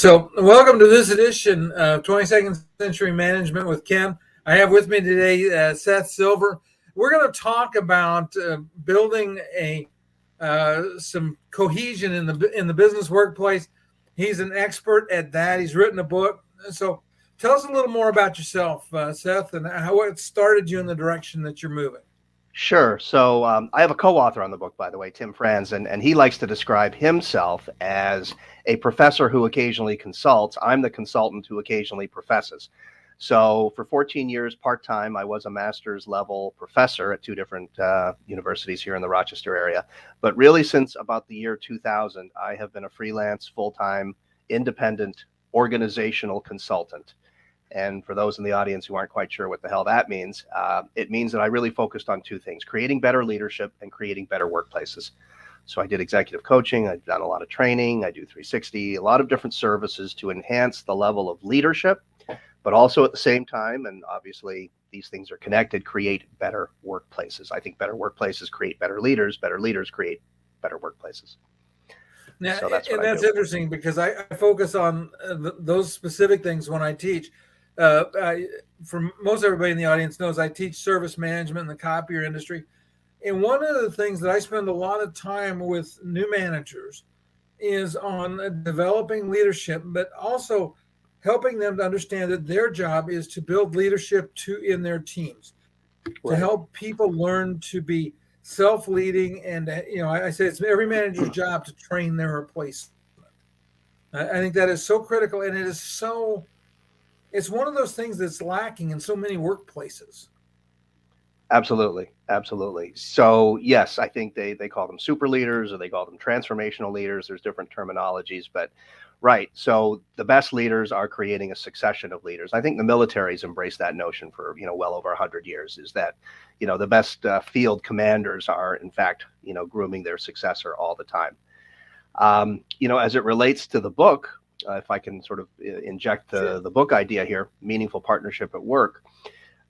So, welcome to this edition of 22nd Century Management with Ken. I have with me today Seth Silver. We're going to talk about building some cohesion in the business workplace. He's an expert at that. He's written a book. So, tell us a little more about yourself, Seth, and how it started you in the direction that you're moving. Sure. So I have a co-author on the book, by the way, Tim Franz, and he likes to describe himself as a professor who occasionally consults. I'm the consultant who occasionally professes. So for 14 years, part-time, I was a master's level professor at two different universities here in the Rochester area. But really, since about the year 2000, I have been a freelance, full-time, independent organizational consultant. And for those in the audience who aren't quite sure what the hell that means, it means that I really focused on two things: creating better leadership and creating better workplaces. So I did executive coaching, I've done a lot of training, I do 360, a lot of different services to enhance the level of leadership, but also at the same time, and obviously these things are connected, create better workplaces. I think better workplaces create better leaders create better workplaces. Now, so that's interesting because I focus on those specific things when I teach. For most everybody in the audience knows I teach service management in the copier industry. And one of the things that I spend a lot of time with new managers is on developing leadership, but also helping them to understand that their job is to build leadership in their teams, right, to help people learn to be self-leading. And, I say it's every manager's job to train their replacement. I think that is so critical, and it's one of those things that's lacking in so many workplaces. Absolutely. So yes, I think they call them super leaders or they call them transformational leaders. There's different terminologies, but right. So the best leaders are creating a succession of leaders. I think the military's embraced that notion for, well over 100 years, is that, the best field commanders are in fact, grooming their successor all the time. As it relates to the book, if I can sort of inject the book idea here, meaningful partnership at work.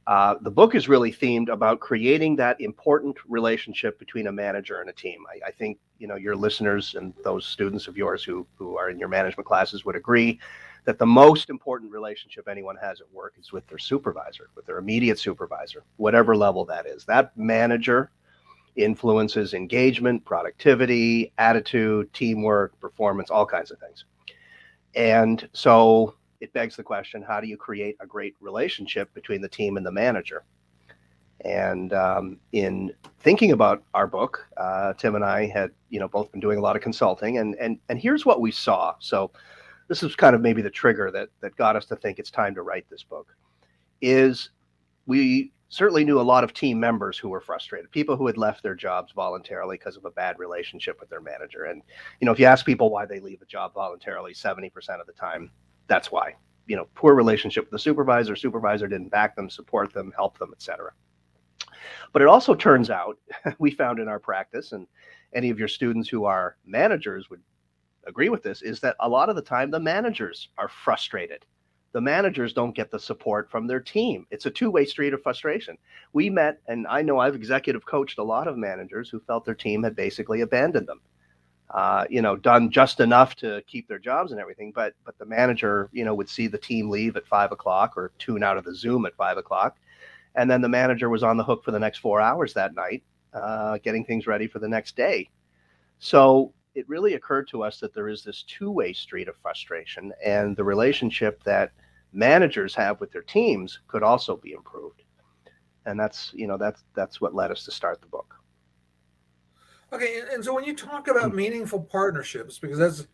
The book is really themed about creating that important relationship between a manager and a team. I think, your listeners and those students of yours who are in your management classes would agree that the most important relationship anyone has at work is with their supervisor, with their immediate supervisor, whatever level that is. That manager influences engagement, productivity, attitude, teamwork, performance, all kinds of things. And so it begs the question, how do you create a great relationship between the team and the manager? And in thinking about our book, Tim and I had, both been doing a lot of consulting, and here's what we saw. So this is kind of maybe the trigger that got us to think it's time to write this book, is we certainly knew a lot of team members who were frustrated, people who had left their jobs voluntarily because of a bad relationship with their manager. And, if you ask people why they leave a job voluntarily, 70% of the time, that's why. Poor relationship with the supervisor didn't back them, support them, help them, etc. But it also turns out, we found in our practice, and any of your students who are managers would agree with this, is that a lot of the time the managers are frustrated. The managers don't get the support from their team. It's a two-way street of frustration. We met, and I know I've executive coached a lot of managers who felt their team had basically abandoned them. Done just enough to keep their jobs and everything, but the manager, would see the team leave at 5 o'clock or tune out of the Zoom at 5 o'clock. And then the manager was on the hook for the next 4 hours that night, getting things ready for the next day. So it really occurred to us that there is this two-way street of frustration, and the relationship that managers have with their teams could also be improved. And that's what led us to start the book. Okay, and so when you talk about meaningful partnerships, because that's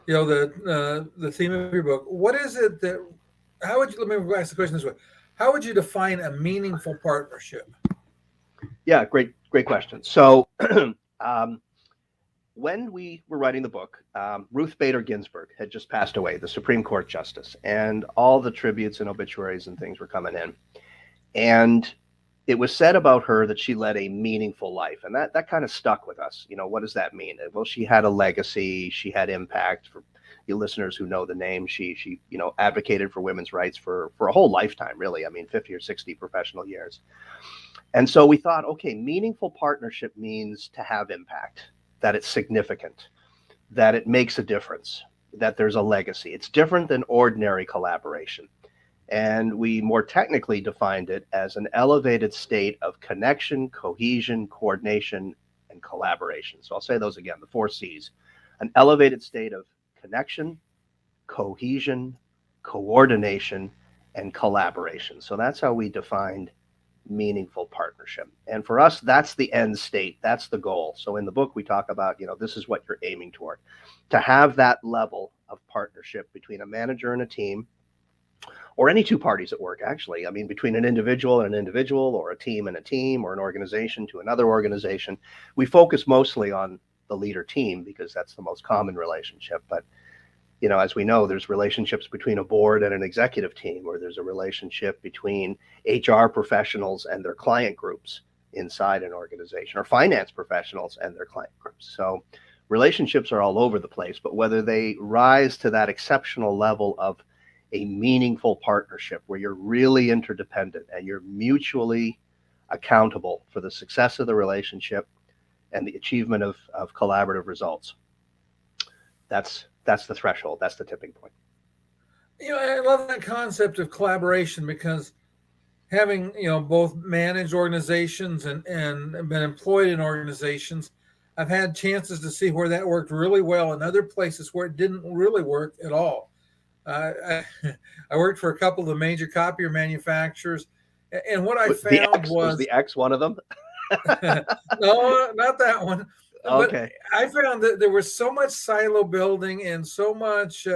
the theme of your book, what is it that? How would you? Let me ask the question this way: how would you define a meaningful partnership? Yeah, great question. So when we were writing the book, Ruth Bader Ginsburg had just passed away, the Supreme Court Justice, and all the tributes and obituaries and things were coming in, and it was said about her that she led a meaningful life, and that kind of stuck with us. What does that mean? Well, she had a legacy, she had impact. For you listeners who know the name, she advocated for women's rights for a whole lifetime, really. 50 or 60 professional years. And so we thought, okay, meaningful partnership means to have impact, that it's significant, that it makes a difference. that there's a legacy. It's different than ordinary collaboration. And we more technically defined it as an elevated state of connection, cohesion, coordination, and collaboration. So I'll say those again, the 4 C's. An elevated state of connection, cohesion, coordination, and collaboration. So that's how we defined meaningful partnership. And for us, that's the end state. That's the goal. So in the book, we talk about, this is what you're aiming toward. To have that level of partnership between a manager and a team, or any 2 parties at work, actually. I mean, between an individual and an individual, or a team and a team, or an organization to another organization. We focus mostly on the leader team because that's the most common relationship. But, as we know, there's relationships between a board and an executive team, or there's a relationship between HR professionals and their client groups inside an organization, or finance professionals and their client groups. So relationships are all over the place, but whether they rise to that exceptional level of a meaningful partnership where you're really interdependent and you're mutually accountable for the success of the relationship and the achievement of collaborative results. That's the threshold. That's the tipping point. I love that concept of collaboration because having, both managed organizations and been employed in organizations, I've had chances to see where that worked really well and other places where it didn't really work at all. I worked for a couple of the major copier manufacturers, and what I found was the X one of them? No, not that one. Okay. But I found that there was so much silo building and so much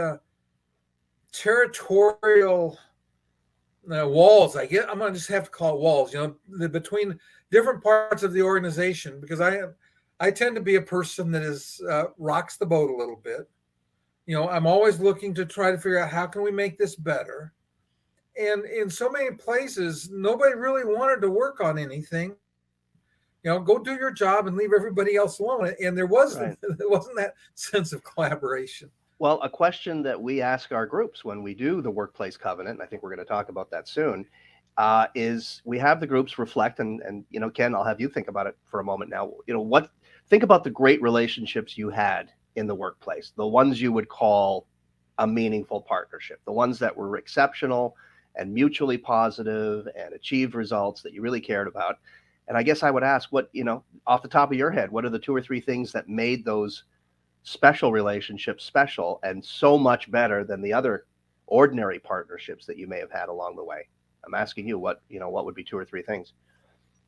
territorial walls. I'm going to just have to call it walls, between different parts of the organization, because I tend to be a person that is rocks the boat a little bit. I'm always looking to try to figure out how can we make this better. And in so many places, nobody really wanted to work on anything. Go do your job and leave everybody else alone. And there wasn't that sense of collaboration. Well, a question that we ask our groups when we do the workplace covenant, and I think we're going to talk about that soon, is we have the groups reflect, and Ken, I'll have you think about it for a moment now. Think about the great relationships you had in the workplace, the ones you would call a meaningful partnership, the ones that were exceptional and mutually positive and achieved results that you really cared about. And I guess I would ask, what, off the top of your head, what are the 2 or 3 things that made those special relationships special and so much better than the other ordinary partnerships that you may have had along the way? I'm asking you what would be 2 or 3 things?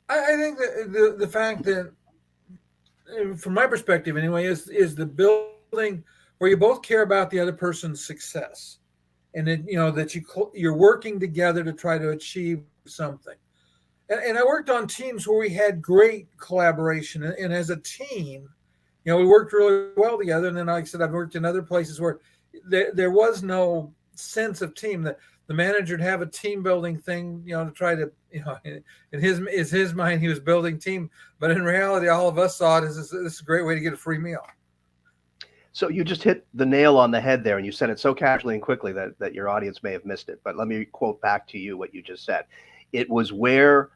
I think that the fact that, from my perspective anyway, is the building where you both care about the other person's success, and then that you're working together to try to achieve something. And I worked on teams where we had great collaboration, and as a team, we worked really well together. And then, like I said, I've worked in other places where there was no sense of team. The manager would have a team building thing, to try to, in his mind, he was building team. But in reality, all of us saw it as this is a great way to get a free meal. So you just hit the nail on the head there, and you said it so casually and quickly that your audience may have missed it. But let me quote back to you what you just said. It was where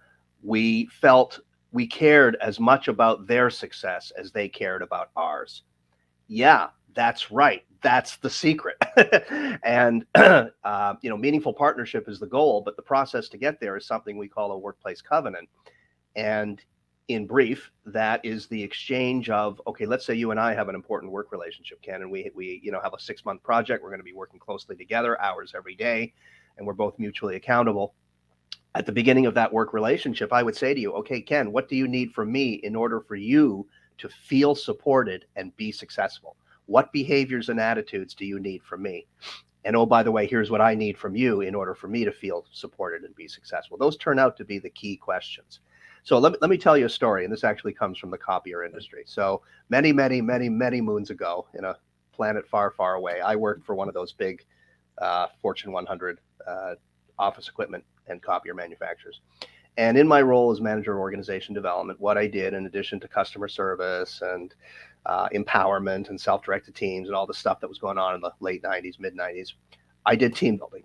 we felt we cared as much about their success as they cared about ours. Yeah, that's right. That's the secret. And, meaningful partnership is the goal, but the process to get there is something we call a workplace covenant. And in brief, that is the exchange of, okay, let's say you and I have an important work relationship, Ken, and we have a 6-month project. We're going to be working closely together, hours every day, and we're both mutually accountable. At the beginning of that work relationship, I would say to you, okay, Ken, what do you need from me in order for you to feel supported and be successful? What behaviors and attitudes do you need from me? And oh, by the way, here's what I need from you in order for me to feel supported and be successful. Those turn out to be the key questions. So let me tell you a story, and this actually comes from the copier industry. So many, many, many, many moons ago, in a planet far, far away, I worked for one of those big Fortune 100 office equipment and copier manufacturers. And in my role as manager of organization development, what I did, in addition to customer service and empowerment and self-directed teams and all the stuff that was going on in the late 90s, mid 90s, I did team building.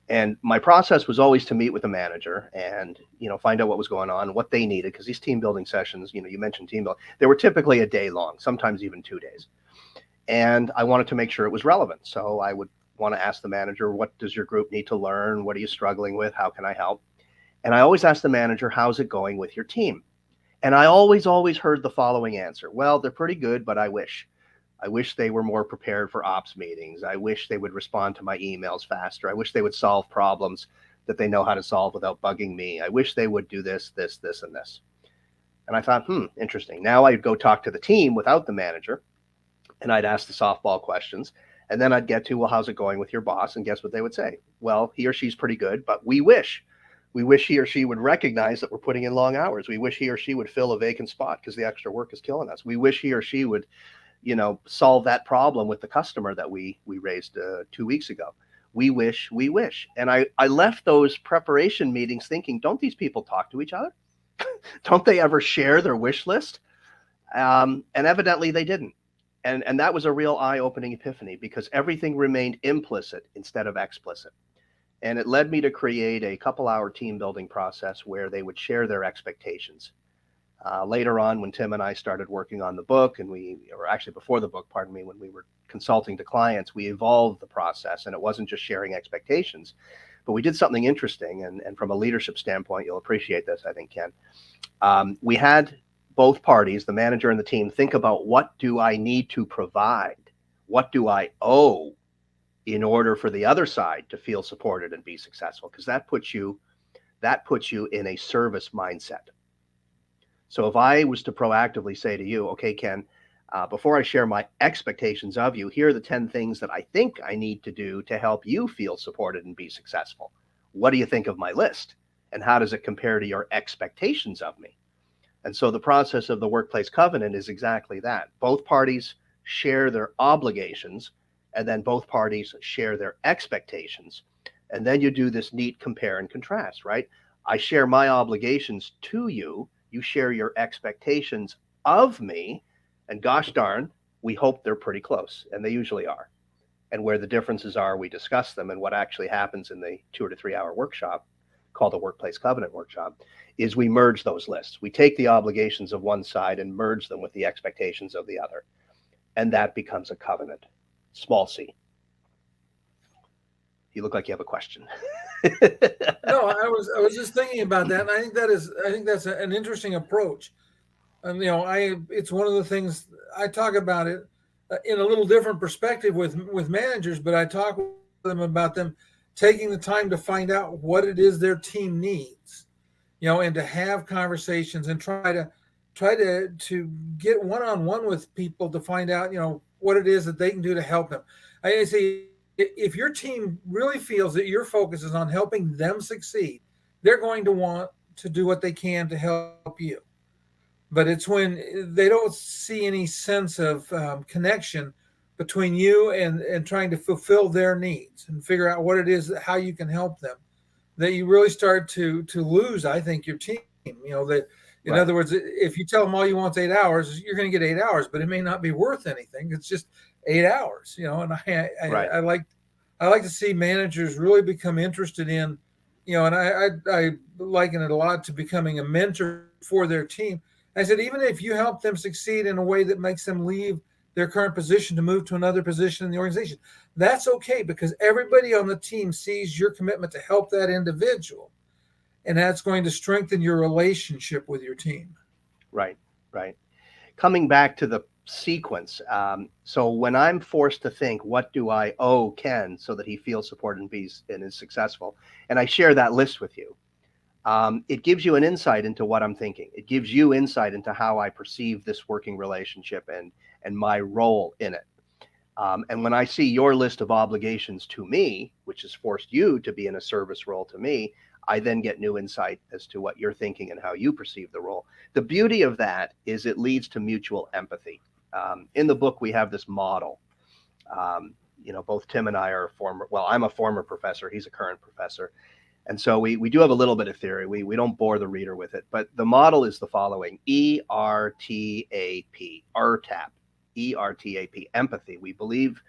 And my process was always to meet with the manager and, find out what was going on, what they needed, because these team building sessions, you mentioned team building, they were typically a day long, sometimes even 2 days. And I wanted to make sure it was relevant. So I would want to ask the manager, what does your group need to learn? What are you struggling with? How can I help? And I always ask the manager, how's it going with your team? And I always heard the following answer. Well, they're pretty good, but I wish they were more prepared for ops meetings. I wish they would respond to my emails faster. I wish they would solve problems that they know how to solve without bugging me. I wish they would do this, this, this, and this. And I thought, interesting. Now I'd go talk to the team without the manager, and I'd ask the softball questions. And then I'd get to, well, how's it going with your boss? And guess what they would say? Well, he or she's pretty good, but we wish he or she would recognize that we're putting in long hours. We wish he or she would fill a vacant spot because the extra work is killing us. We wish he or she would, solve that problem with the customer that we raised 2 weeks ago. We wish. And I left those preparation meetings thinking, don't these people talk to each other? Don't they ever share their wish list? And evidently they didn't. And that was a real eye-opening epiphany, because everything remained implicit instead of explicit. And it led me to create a couple-hour team building process where they would share their expectations. Later on, when Tim and I started working on the book, or actually before the book, pardon me, when we were consulting to clients, we evolved the process, and it wasn't just sharing expectations, but we did something interesting. And from a leadership standpoint, you'll appreciate this, I think, Ken. We had both parties, the manager and the team, think about, what do I need to provide? What do I owe in order for the other side to feel supported and be successful? Because that puts you in a service mindset. So if I was to proactively say to you, okay, Ken, before I share my expectations of you, here are the 10 things that I think I need to do to help you feel supported and be successful. What do you think of my list? And how does it compare to your expectations of me? And so the process of the workplace covenant is exactly that. Both parties share their obligations, and then both parties share their expectations. And then you do this neat compare and contrast, right? I share my obligations to you. You share your expectations of me. And gosh darn, we hope they're pretty close. And they usually are. And where the differences are, we discuss them. And what actually happens in the 2 to 3 hour workshop, called the Workplace Covenant Workshop, is we merge those lists. We take the obligations of one side and merge them with the expectations of the other. And that becomes a covenant. Small c. You look like you have a question. No, I was just thinking about that, and I think that's an interesting approach. And it's one of the things I talk about it in a little different perspective with managers, but I talk with them about them taking the time to find out what it is their team needs, and to have conversations and try to get one-on-one with people to find out, what it is that they can do to help them. I say, if your team really feels that your focus is on helping them succeed, they're going to want to do what they can to help you. But it's when they don't see any sense of connection between you and trying to fulfill their needs and figure out what it is, how you can help them, that you really start to lose, I think, your team. That in other words, if you tell them all you want is 8 hours, you're going to get 8 hours, but it may not be worth anything. It's just 8 hours, and I like to see managers really become interested in, and I liken it a lot to becoming a mentor for their team. I said, even if you help them succeed in a way that makes them leave their current position to move to another position in the organization, that's okay, because everybody on the team sees your commitment to help that individual, and that's going to strengthen your relationship with your team. Right. Coming back to the sequence. So when I'm forced to think, what do I owe Ken so that he feels supported and is successful, and I share that list with you, it gives you an insight into what I'm thinking. It gives you insight into how I perceive this working relationship and my role in it. And when I see your list of obligations to me, which has forced you to be in a service role to me, I then get new insight as to what you're thinking and how you perceive the role. The beauty of that is it leads to mutual empathy. In the book, we have this model. Both Tim and I are I'm a former professor. He's a current professor. And so we do have a little bit of theory. We don't bore the reader with it, but the model is the following: ERTAP, ERTAP, empathy. We believe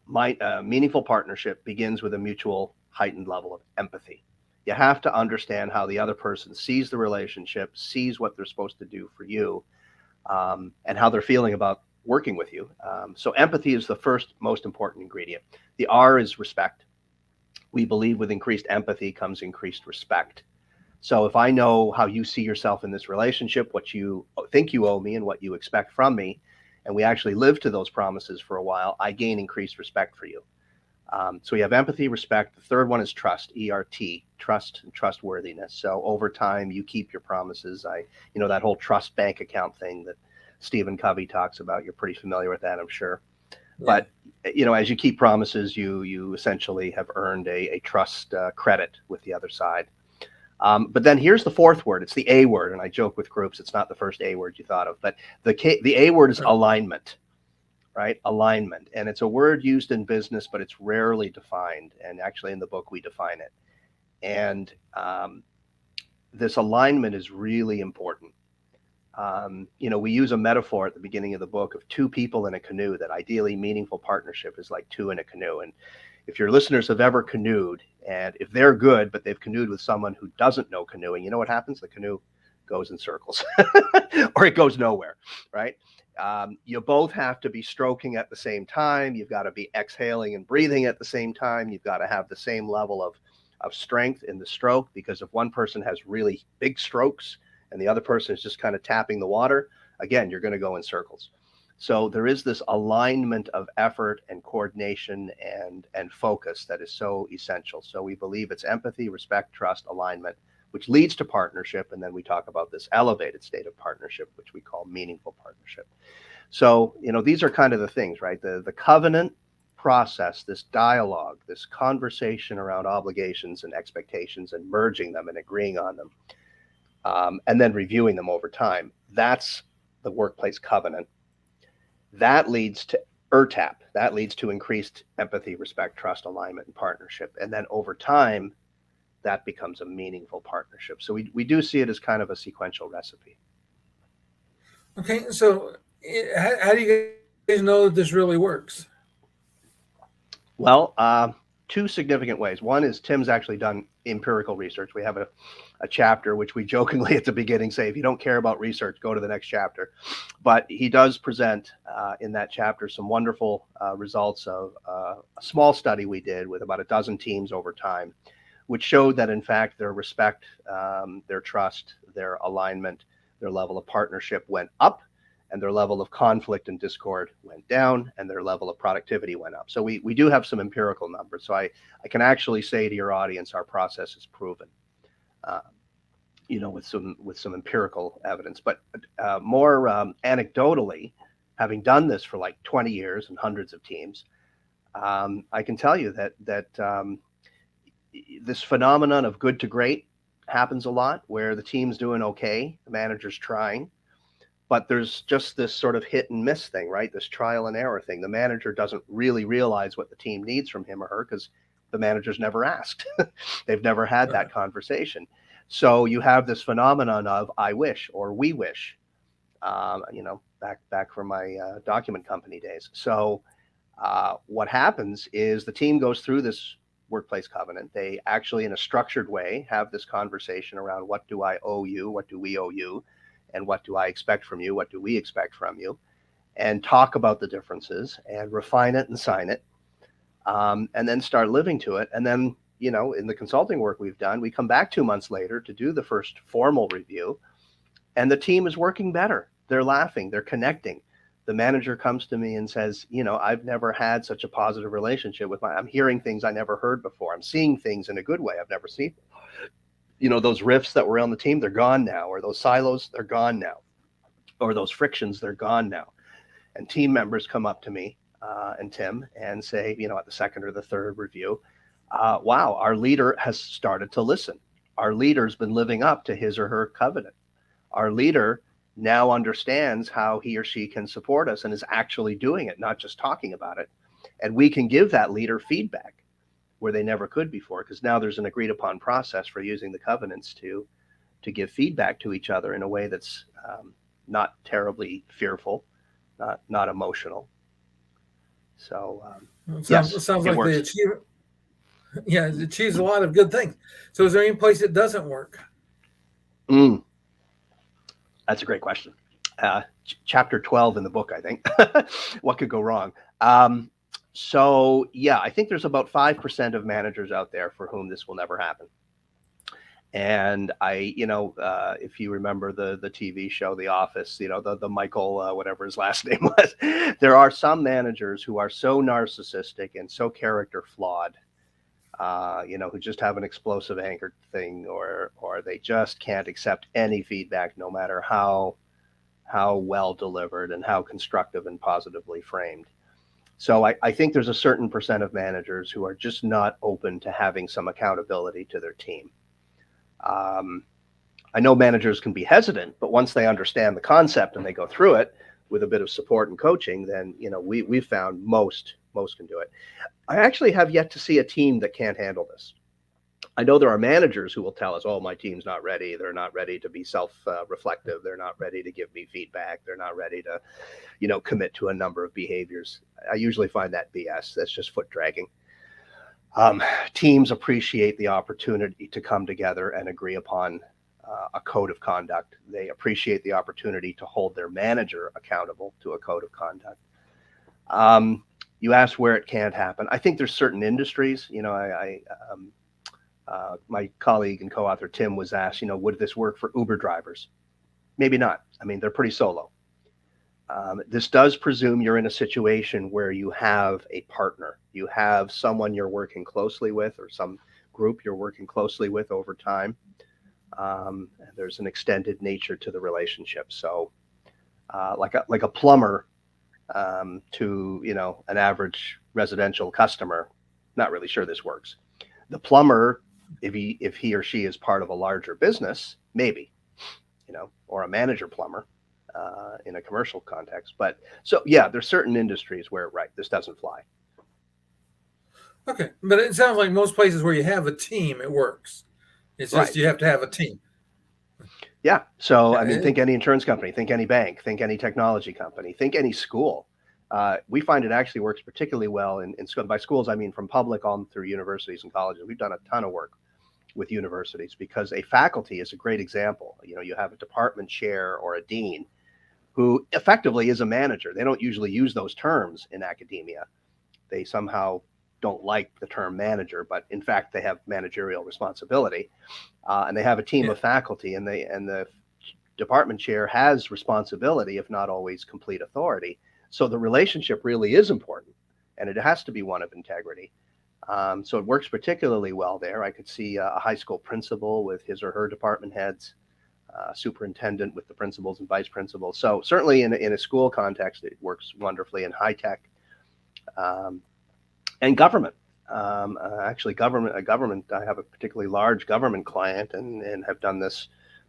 meaningful partnership begins with a mutual heightened level of empathy. You have to understand how the other person sees the relationship, sees what they're supposed to do for you, and how they're feeling about working with you. So empathy is the first most important ingredient. The R is respect. We believe with increased empathy comes increased respect. So if I know how you see yourself in this relationship, what you think you owe me and what you expect from me, and we actually live to those promises for a while, I gain increased respect for you. So we have empathy, respect. The third one is trust, ERT, trust and trustworthiness. So over time, you keep your promises. That whole trust bank account thing that Stephen Covey talks about, you're pretty familiar with that, I'm sure. Yeah. But, as you keep promises, you essentially have earned a trust credit with the other side. But then here's the fourth word. It's the A word. And I joke with groups, it's not the first A word you thought of, but the A word is alignment. Right? Alignment. And it's a word used in business, but it's rarely defined. And actually in the book, we define it. And this alignment is really important. We use a metaphor at the beginning of the book of two people in a canoe, that ideally meaningful partnership is like two in a canoe. And if your listeners have ever canoed, and if they're good, but they've canoed with someone who doesn't know canoeing, you know what happens? The canoe goes in circles or it goes nowhere, right? You both have to be stroking at the same time. You've got to be exhaling and breathing at the same time. You've got to have the same level of strength in the stroke, because if one person has really big strokes and the other person is just kind of tapping the water, again, you're going to go in circles. So there is this alignment of effort and coordination and focus that is so essential. So we believe it's empathy, respect, trust, alignment, which leads to partnership. And then we talk about this elevated state of partnership, which we call meaningful partnership. So, these are kind of the things, right? The covenant process, this dialogue, this conversation around obligations and expectations and merging them and agreeing on them, and then reviewing them over time. That's the workplace covenant. That leads to ERTAP. That leads to increased empathy, respect, trust, alignment, and partnership. And then over time, that becomes a meaningful partnership. So we do see it as kind of a sequential recipe. Okay, so how do you guys know that this really works? Well, two significant ways. One is Tim's actually done empirical research. We have a chapter which we jokingly at the beginning say, if you don't care about research, go to the next chapter. But he does present in that chapter some wonderful results of a small study we did with about a dozen teams over time, which showed that, in fact, their respect, their trust, their alignment, their level of partnership went up, and their level of conflict and discord went down, and their level of productivity went up. So we do have some empirical numbers. So I can actually say to your audience, our process is proven, with some empirical evidence. But more anecdotally, having done this for like 20 years and hundreds of teams, I can tell you that this phenomenon of good to great happens a lot, where the team's doing okay, the manager's trying, but there's just this sort of hit and miss thing, right? This trial and error thing. The manager doesn't really realize what the team needs from him or her because the manager's never asked. They've never had that conversation. So you have this phenomenon of I wish or we wish, back from my document company days. So what happens is the team goes through this workplace covenant. They actually, in a structured way, have this conversation around what do I owe you? What do we owe you? And what do I expect from you? What do we expect from you? And talk about the differences and refine it and sign it, and then start living to it. And then, in the consulting work we've done, we come back 2 months later to do the first formal review, and the team is working better. They're laughing, they're connecting. The manager comes to me and says, I've never had such a positive relationship with I'm hearing things I never heard before. I'm seeing things in a good way I've never seen. Those rifts that were on the team, they're gone now, or those silos, they're gone now, or those frictions, they're gone now. And team members come up to me and Tim and say, at the second or the third review, wow, our leader has started to listen. Our leader's been living up to his or her covenant. Our leader now understands how he or she can support us and is actually doing it, not just talking about it. And we can give that leader feedback where they never could before, because now there's an agreed upon process for using the covenants to give feedback to each other in a way that's not terribly fearful, not emotional. So it sounds like they achieve. Yeah, it achieves a lot of good things. So is there any place it doesn't work? That's a great question. chapter 12 in the book, I think. What could go wrong? So yeah, I think there's about 5% of managers out there for whom this will never happen. And if you remember the TV show, The Office, the Michael, whatever his last name was, there are some managers who are so narcissistic and so character flawed, who just have an explosive anger thing, or they just can't accept any feedback, no matter how well delivered and how constructive and positively framed. So I think there's a certain percent of managers who are just not open to having some accountability to their team. I know managers can be hesitant, but once they understand the concept and they go through it with a bit of support and coaching, then we've found most can do it. I actually have yet to see a team that can't handle this. I know there are managers who will tell us, "Oh, my team's not ready. They're not ready to be self-reflective. They're not ready to give me feedback. They're not ready to, commit to a number of behaviors." I usually find that BS. That's just foot dragging. Teams appreciate the opportunity to come together and agree upon a code of conduct. They appreciate the opportunity to hold their manager accountable to a code of conduct. You asked where it can't happen. I think there's certain industries. My colleague and co-author Tim was asked, would this work for Uber drivers? Maybe not. I mean, they're pretty solo. This does presume you're in a situation where you have a partner, you have someone you're working closely with, or some group you're working closely with over time. There's an extended nature to the relationship. So like a plumber to an average residential customer, not really sure this works. The plumber, if he or she is part of a larger business, maybe, or a manager plumber. In a commercial context. But so, yeah, there's certain industries where, this doesn't fly. Okay. But it sounds like most places where you have a team, it works. It's just you have to have a team. Yeah. So, I mean, think any insurance company, think any bank, think any technology company, think any school. We find it actually works particularly well in school. By schools, I mean from public on through universities and colleges. We've done a ton of work with universities because a faculty is a great example. You have a department chair or a dean who effectively is a manager. They don't usually use those terms in academia. They somehow don't like the term manager, but in fact, they have managerial responsibility. And they have a team of faculty, and the department chair has responsibility, if not always complete authority. So the relationship really is important, and it has to be one of integrity. So it works particularly well there. I could see a high school principal with his or her department heads, superintendent with the principals and vice principals. So certainly in a school context, it works wonderfully. In high tech and government. Actually, government. I have a particularly large government client, and have done this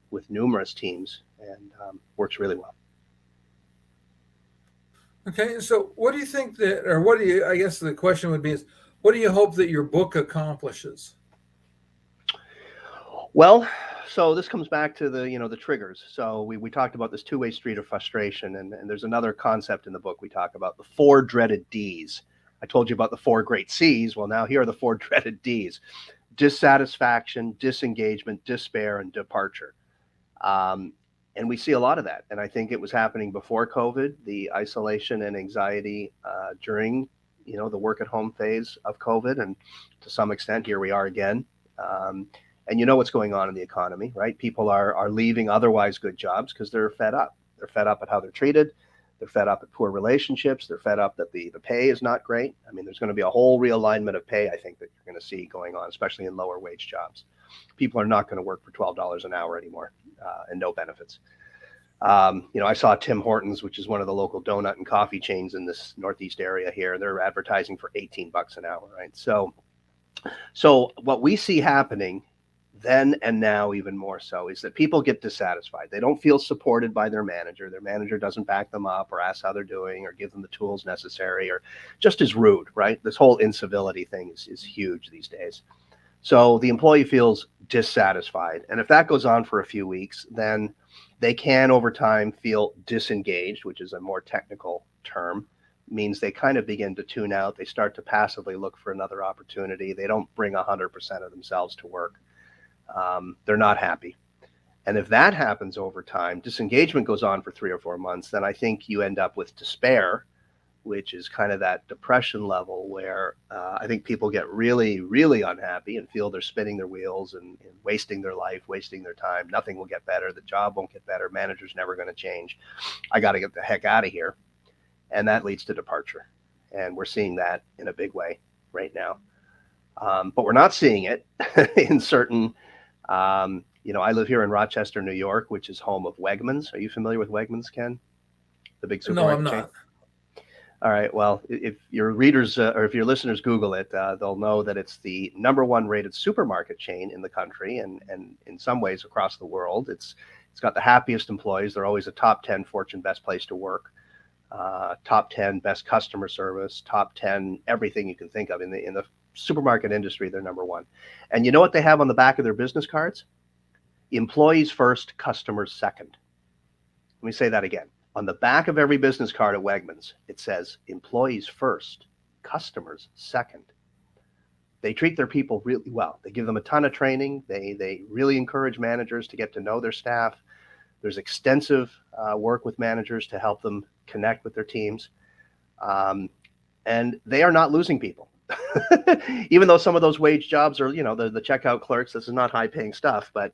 with numerous teams, and works really well. Okay, so what do you think that, or what do you? I guess the question would be: what do you hope that your book accomplishes? Well, so this comes back to the triggers. So we talked about this two-way street of frustration, and there's another concept in the book we talk about, the 4 dreaded Ds. I told you about the 4 great Cs. Well, now here are the 4 dreaded Ds: dissatisfaction, disengagement, despair, and departure. And we see a lot of that. And I think it was happening before COVID, the isolation and anxiety during the work at home phase of COVID, and to some extent here we are again. And what's going on in the economy, right? People are leaving otherwise good jobs because they're fed up. They're fed up at how they're treated. They're fed up at poor relationships. They're fed up that the pay is not great. I mean, there's going to be a whole realignment of pay, I think, that you're going to see going on, especially in lower wage jobs. People are not going to work for $12 an hour anymore, and no benefits. I saw Tim Hortons, which is one of the local donut and coffee chains in this Northeast area here. They're advertising for $18 an hour, right? So what we see happening then and now even more so is that people get dissatisfied. They don't feel supported by their manager. Their manager doesn't back them up or ask how they're doing or give them the tools necessary, or just is rude, right? This whole incivility thing is huge these days. So the employee feels dissatisfied. And if that goes on for a few weeks, then they can over time feel disengaged, which is a more technical term. Means they kind of begin to tune out. They start to passively look for another opportunity. They don't bring 100% of themselves to work. They're not happy. And if that happens over time, disengagement goes on for 3 or 4 months, then I think you end up with despair, which is kind of that depression level where I think people get really, really unhappy and feel they're spinning their wheels and wasting their life, wasting their time. Nothing will get better. The job won't get better. Manager's never going to change. I got to get the heck out of here. And that leads to departure. And we're seeing that in a big way right now. But we're not seeing it in certain, I live here in Rochester, New York, which is home of Wegmans. Are you familiar with Wegmans, Ken? The big supermarket chain? No, I'm not. All right. Well, if your readers or if your listeners Google it, they'll know that it's the #1 rated supermarket chain in the country, and in some ways across the world. It's got the happiest employees. They're always a top 10 Fortune best place to work, top 10 best customer service, top 10 everything you can think of in the supermarket industry. They're #1. And you know what they have on the back of their business cards? Employees first, customers second. Let me say that again. On the back of every business card at Wegmans, it says employees first, customers second. They treat their people really well. They give them a ton of training. They really encourage managers to get to know their staff. There's extensive work with managers to help them connect with their teams. And they are not losing people. Even though some of those wage jobs are, the checkout clerks, this is not high paying stuff, but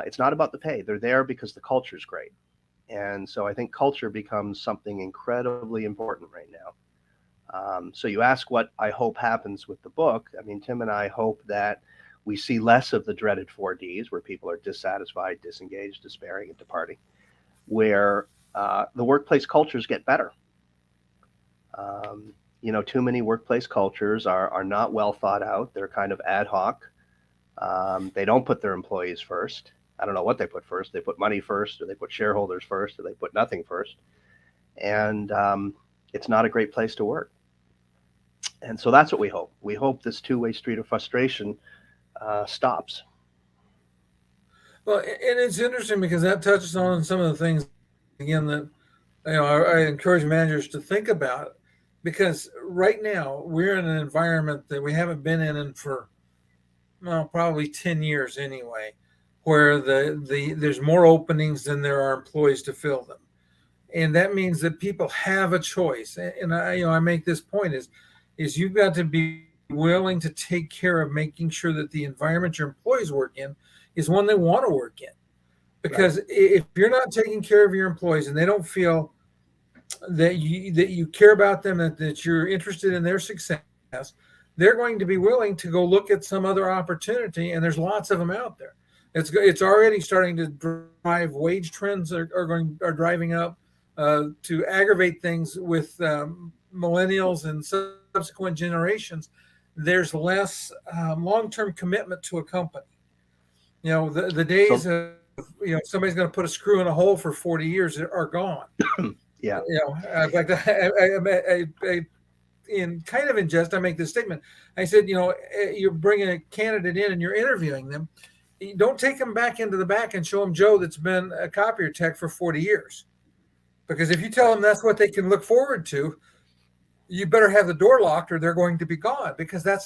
it's not about the pay. They're there because the culture is great. And so I think culture becomes something incredibly important right now. So you ask what I hope happens with the book. I mean, Tim and I hope that we see less of the dreaded 4 Ds, where people are dissatisfied, disengaged, despairing, and departing, where the workplace cultures get better. Too many workplace cultures are not well thought out. They're kind of ad hoc. They don't put their employees first. I don't know what they put first. They put money first, or they put shareholders first, or they put nothing first. And it's not a great place to work. And so that's what we hope. We hope this two-way street of frustration stops. Well, and it's interesting because that touches on some of the things, again, that I encourage managers to think about. Because right now we're in an environment that we haven't been in for probably 10 years anyway, where there's more openings than there are employees to fill them. And that means that people have a choice. And I make this point is you've got to be willing to take care of making sure that the environment your employees work in is one they want to work in. Because right. If you're not taking care of your employees and they don't feel that you care about them, that you're interested in their success, they're going to be willing to go look at some other opportunity. And there's lots of them out there. It's already starting to drive wage trends are driving up to aggravate things with millennials and subsequent generations. There's less long-term commitment to a company. The days of somebody's going to put a screw in a hole for 40 years are gone. Yeah. In fact, I in kind of in jest, I make this statement. I said, you're bringing a candidate in and you're interviewing them. You don't take them back into the back and show them Joe that's been a copier tech for 40 years. Because if you tell them that's what they can look forward to, you better have the door locked or they're going to be gone, because that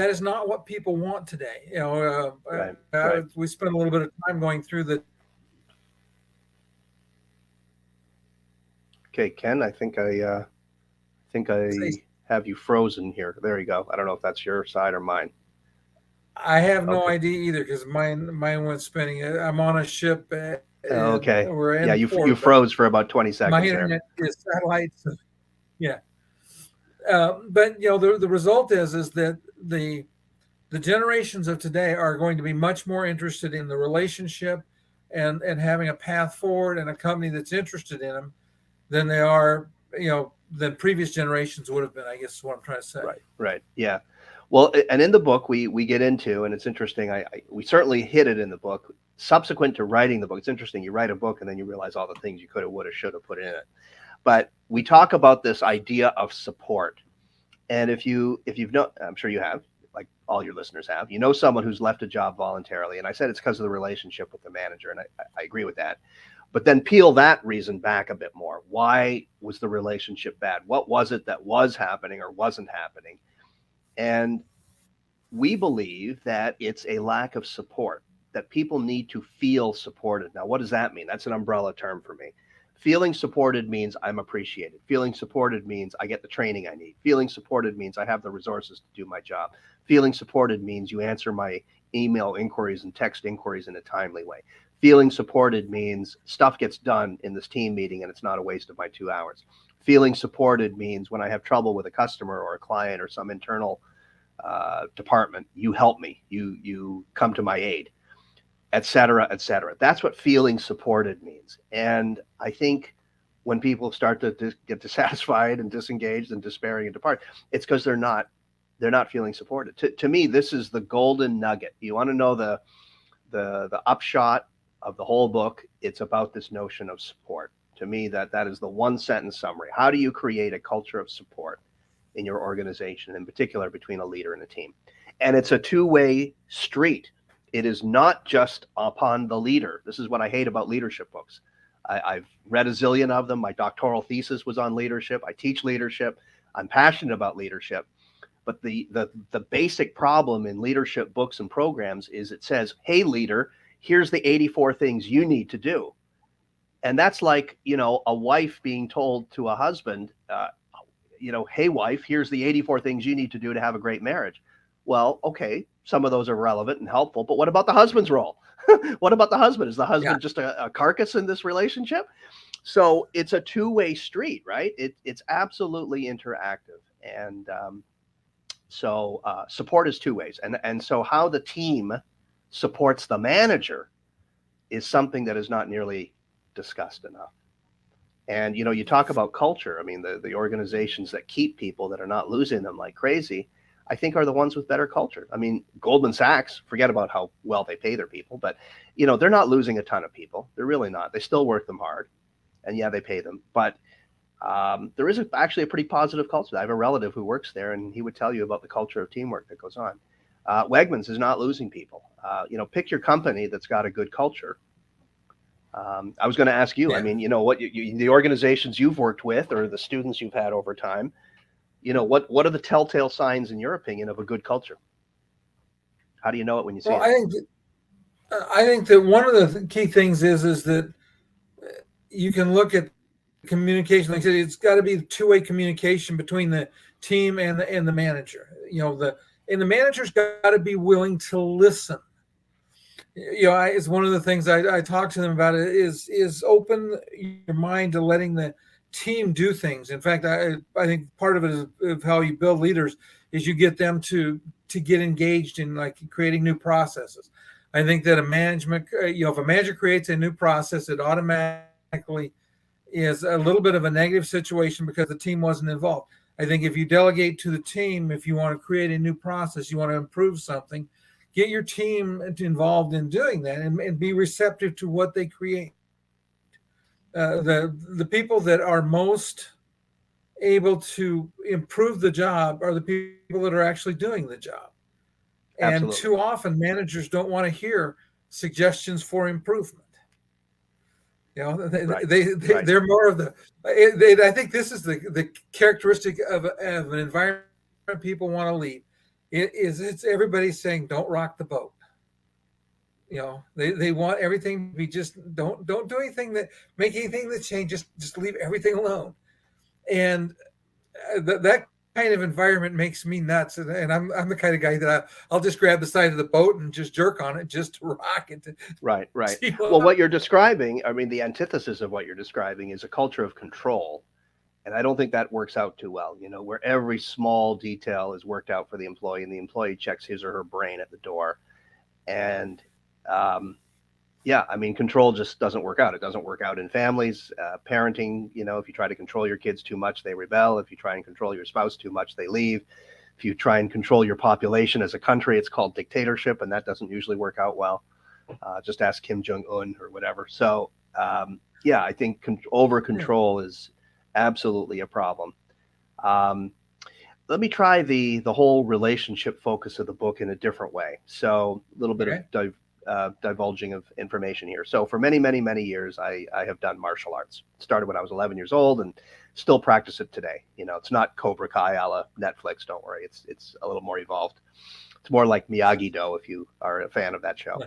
is not what people want today. Right. We spent a little bit of time going through the. Okay, Ken, I think I have you frozen here. There you go. I don't know if that's your side or mine. I have no idea either, because mine went spinning. I'm on a ship. Okay. Yeah, you froze for about 20 seconds. My internet is satellites. Yeah. But the result is that the generations of today are going to be much more interested in the relationship and having a path forward and a company that's interested in them than they are, than previous generations would have been, I guess is what I'm trying to say. Right. Yeah. Well, and in the book we get into, and it's interesting, we certainly hit it in the book. Subsequent to writing the book, it's interesting, you write a book and then you realize all the things you could have, would have, should have put in it. But we talk about this idea of support. And if you've I'm sure you have, like all your listeners have, someone who's left a job voluntarily. And I said it's because of the relationship with the manager. And I agree with that. But then peel that reason back a bit more. Why was the relationship bad? What was it that was happening or wasn't happening? And we believe that it's a lack of support. that people need to feel supported. Now, what does that mean? That's an umbrella term for me. Feeling supported means I'm appreciated. Feeling supported means I get the training I need. Feeling supported means I have the resources to do my job. Feeling supported means you answer my email inquiries and text inquiries in a timely way. Feeling supported means stuff gets done in this team meeting and it's not a waste of my 2 hours. Feeling supported means when I have trouble with a customer or a client or some internal department, you help me, you come to my aid, et cetera, et cetera. That's what feeling supported means. And I think when people start to get dissatisfied and disengaged and despairing and depart, it's because they're not feeling supported. To me, this is the golden nugget. You want to know the upshot of the whole book, it's about this notion of support. To me, that is the one sentence summary. How do you create a culture of support in your organization, in particular between a leader and a team? And it's a two-way street. It is not just upon the leader. This is what I hate about leadership books. I've read a zillion of them. My doctoral thesis was on leadership. I teach leadership. I'm passionate about leadership. But the basic problem in leadership books and programs is it says, hey, leader, here's the 84 things you need to do. And that's like, a wife being told to a husband, hey, wife, here's the 84 things you need to do to have a great marriage. Well, okay, some of those are relevant and helpful, but what about the husband's role? What about the husband? Is the husband just a carcass in this relationship? So it's a two-way street, right? It's absolutely interactive. And so support is two ways. And so how the team supports the manager is something that is not nearly discussed enough. And, you talk about culture. I mean, the organizations that keep people that are not losing them like crazy, I think are the ones with better culture. I mean, Goldman Sachs, forget about how well they pay their people, but, they're not losing a ton of people. They're really not. They still work them hard. And yeah, they pay them. But there is actually a pretty positive culture. I have a relative who works there, and he would tell you about the culture of teamwork that goes on. Wegmans is not losing people. Pick your company that's got a good culture. I was going to ask you, I mean, what the organizations you've worked with or the students you've had over time, what are the telltale signs, in your opinion, of a good culture? How do you know it when you see it? I think that one of the key things is that you can look at communication. Like I said, it's got to be two-way communication between the team and the manager. And the manager's got to be willing to listen. It's one of the things I talk to them about is open your mind to letting the team do things. In fact, I think part of it is how you build leaders is you get them to get engaged in like creating new processes. I think that if a manager creates a new process, it automatically is a little bit of a negative situation because the team wasn't involved. I think if you delegate to the team, if you want to create a new process, you want to improve something, get your team involved in doing that and be receptive to what they create. The people that are most able to improve the job are the people that are actually doing the job. And Absolutely. too often managers don't want to hear suggestions for improvement. They're more of I think this is the characteristic of an environment people want to lead. It's everybody saying, don't rock the boat. They want everything to be just don't do anything make anything that change, just leave everything alone. And that kind of environment makes me nuts. And I'm the kind of guy that I'll just grab the side of the boat and just jerk on it just to rock it. Right. Well, what you're describing, I mean, the antithesis of what you're describing is a culture of control. And I don't think that works out too well, where every small detail is worked out for the employee and the employee checks his or her brain at the door. And control just doesn't work out. It doesn't work out in families, parenting. If you try to control your kids too much, they rebel. If you try and control your spouse too much, they leave. If you try and control your population as a country, it's called dictatorship, and that doesn't usually work out well. Just ask Kim Jong-un or whatever. So, I think over control is absolutely a problem. Let me try the whole relationship focus of the book in a different way. So a little bit of divulging of information here. So for many, many, many years, I have done martial arts. Started when I was 11 years old and still practice it today. It's not Cobra Kai a la Netflix. Don't worry. It's a little more evolved. It's more like Miyagi-Do if you are a fan of that show.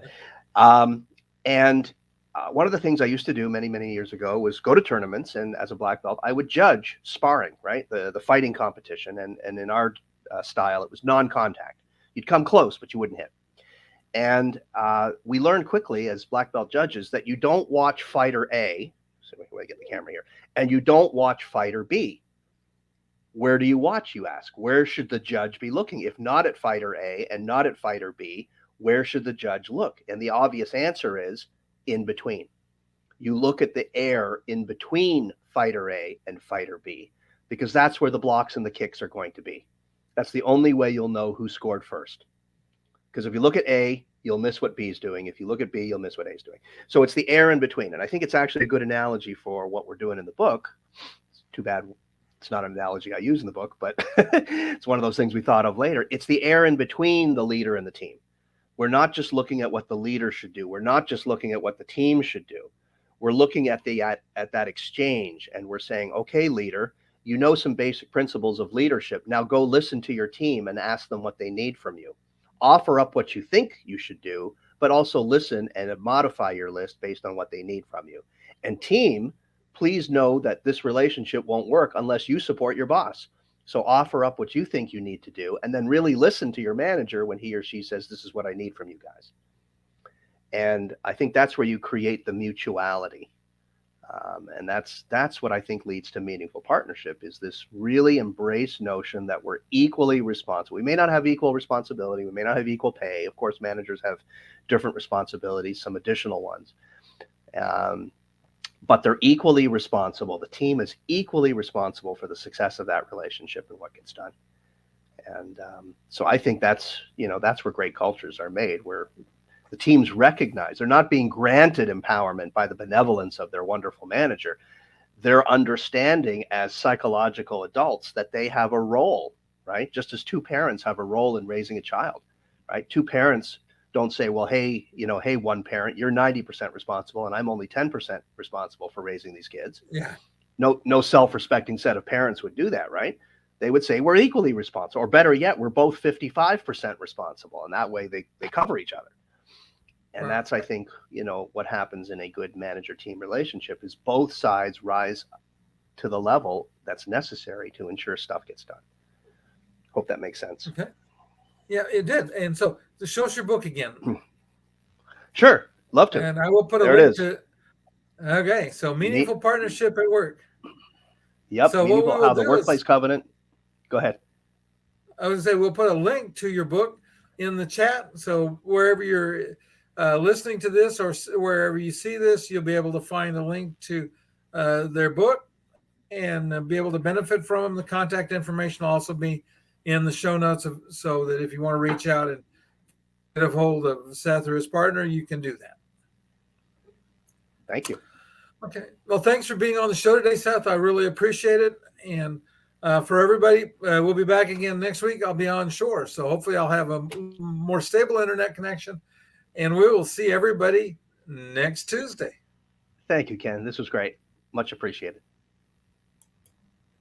And one of the things I used to do many, many years ago was go to tournaments, and as a black belt, I would judge sparring, right? The fighting competition. And in our style, it was non-contact. You'd come close, but you wouldn't hit. And we learned quickly as black belt judges that you don't watch fighter A, so we can get the camera here, and you don't watch fighter B. Where do you watch, you ask? Where should the judge be looking? If not at fighter A and not at fighter B, where should the judge look? And the obvious answer is in between. You look at the air in between fighter A and fighter B, because that's where the blocks and the kicks are going to be. That's the only way you'll know who scored first. Because if you look at A, you'll miss what B is doing. If you look at B, you'll miss what A is doing. So it's the air in between. And I think it's actually a good analogy for what we're doing in the book. It's too bad it's not an analogy I use in the book, but it's one of those things we thought of later. It's the air in between the leader and the team. We're not just looking at what the leader should do. We're not just looking at what the team should do. We're looking at that exchange, and we're saying, okay, leader, you know some basic principles of leadership. Now go listen to your team and ask them what they need from you. Offer up what you think you should do, but also listen and modify your list based on what they need from you. And team, please know that this relationship won't work unless you support your boss. So offer up what you think you need to do, and then really listen to your manager when he or she says, this is what I need from you guys. And I think that's where you create the mutuality. And that's what I think leads to meaningful partnership, is this really embraced notion that we're equally responsible. We may not have equal responsibility. We may not have equal pay. Of course, managers have different responsibilities, some additional ones. But they're equally responsible. The team is equally responsible for the success of that relationship and what gets done. And so I think that's where great cultures are made, where the teams recognize they're not being granted empowerment by the benevolence of their wonderful manager. They're understanding as psychological adults that they have a role, right? Just as two parents have a role in raising a child, right? Two parents don't say, well, hey, one parent, you're 90% responsible and I'm only 10% responsible for raising these kids. Yeah. No self-respecting set of parents would do that, right? They would say we're equally responsible, or better yet, we're both 55% responsible. And that way they cover each other. And that's, I think, what happens in a good manager-team relationship is both sides rise to the level that's necessary to ensure stuff gets done. Hope that makes sense. Okay. Yeah, it did. And so show us your book again. Sure. Love to. And I will put a link to. Okay. So meaningful partnership at work. Yep. So how the workplace covenant. Go ahead. I would say we'll put a link to your book in the chat. So wherever you're listening to this or wherever you see this, you'll be able to find a link to their book and be able to benefit from them. The contact information will also be in the show notes, so that if you want to reach out and get a hold of Seth or his partner, you can do that. Thank you. Okay. Well, thanks for being on the show today, Seth. I really appreciate it. And for everybody, we'll be back again next week. I'll be on shore, so hopefully I'll have a more stable internet connection. And we will see everybody next Tuesday. Thank you, Ken. This was great. Much appreciated.